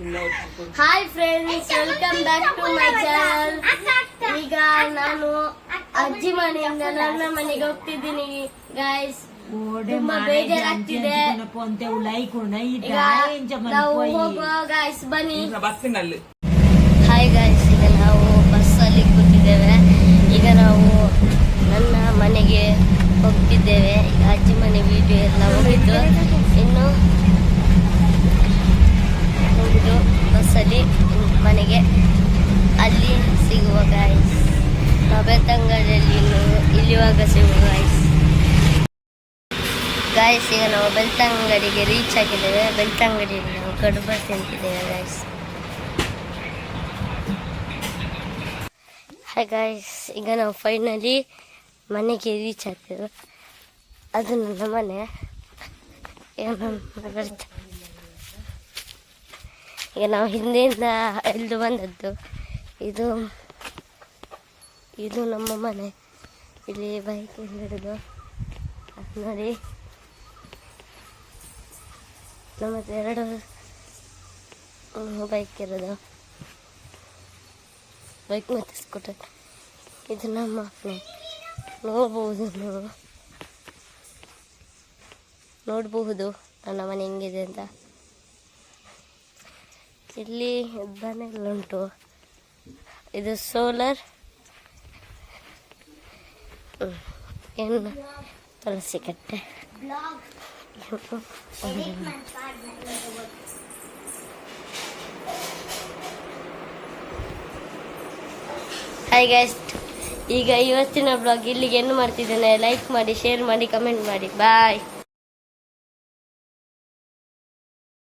Hi friends, welcome back to my channel. ಈಗ ನಾನು ಅಜ್ಜಿ ಮನೆಯಿಂದ ನನ್ನ ಮನೆಗೆ ಹೋಗ್ತಿದ್ದೀನಿ ಗಾಯ್ಸ್. ತುಂಬಾ ಬೇಜಾರಾಗ್ತಿದೆ. ಈಗ ನಾವು ಹೋಗುವ ಗಾಯ್ಸ್, ಬನ್ನಿ. ಹಾಯ್ ಗಾಯ್ಸ್, ಈಗ ನಾವು ಬಸ್ಸಲ್ಲಿ ಕೂತಿದ್ದೇವೆ. ಈಗ ನಾವು ನನ್ನ ಮನೆಗೆ ಹೋಗ್ತಿದ್ದೇವೆ. ಈಗ ಅಜ್ಜಿ ಮನೆ ವಿಡಿಯೋ ಎಲ್ಲ ಹೋಗಿದ್ದು, ಇನ್ನು ಹೋಗುದು ಬಸ್ಸಲ್ಲಿ ಮನೆಗೆ. ಅಲ್ಲಿ ಸಿಗುವ ಗಾಯ್ಸ್, ನಾವು ಬೆಳ್ತಂಗಡಿಯಲ್ಲಿ ಇಲ್ಲಿವಾಗ ಸಿಗುವ ಗಾಯ್ಸ್. ಗಾಯ್ಸ್, ಈಗ ನಾವು ಬೆಳ್ತಂಗಡಿಗೆ ರೀಚ್ ಆಗಿದ್ದೇವೆ. ಬೆಳ್ತಂಗಡಿಯಲ್ಲಿ ನಾವು ಕಡುಬು ತಿಂತಿದ್ದೇವೆ ಗಾಯ್ಸ್. ಹಾಯ್ ಗಾಯ್ಸ್, ಈಗ ನಾವು ಫೈನಲಿ ಮನೆಗೆ ರೀಚ್ ಆಗ್ತೇವೆ. ಅದು ನನ್ನ ಮನೆ. ಈಗ ನಾವು ಹಿಂದೆಯಿಂದ ಎಲ್ದು ಬಂದದ್ದು. ಇದು ನಮ್ಮ ಮನೆ. ಇಲ್ಲಿ ಬೈಕ್ ಹಿಡಿದು ನೋಡಿ, ನಮ್ಮದು 2 ಬೈಕ್ ಇರೋದು, ಬೈಕ್ ಮತ್ತು ಸ್ಕೂಟರ್. ಇದು ನಮ್ಮ ಮನೆ. ನೋಡಬಹುದು ನನ್ನ ಮನೆ ಹೆಂಗಿದೆ ಅಂತ. ಇಲ್ಲಿ ದನೆಲ್ಲ ಉಂಟು. ಇದು ಸೋಲಾರ್ ಏನು ತುಳಸಿ ಕಟ್ಟೆ. ಹಾಯ್ ಗೈಸ್, ಈಗ ಇವತ್ತಿನ ಬ್ಲಾಗ್ ಇಲ್ಲಿಗೆ ಏನು ಮಾಡ್ತಿದ್ದೇನೆ. ಲೈಕ್ ಮಾಡಿ, ಶೇರ್ ಮಾಡಿ, ಕಮೆಂಟ್ ಮಾಡಿ. ಬಾಯ್.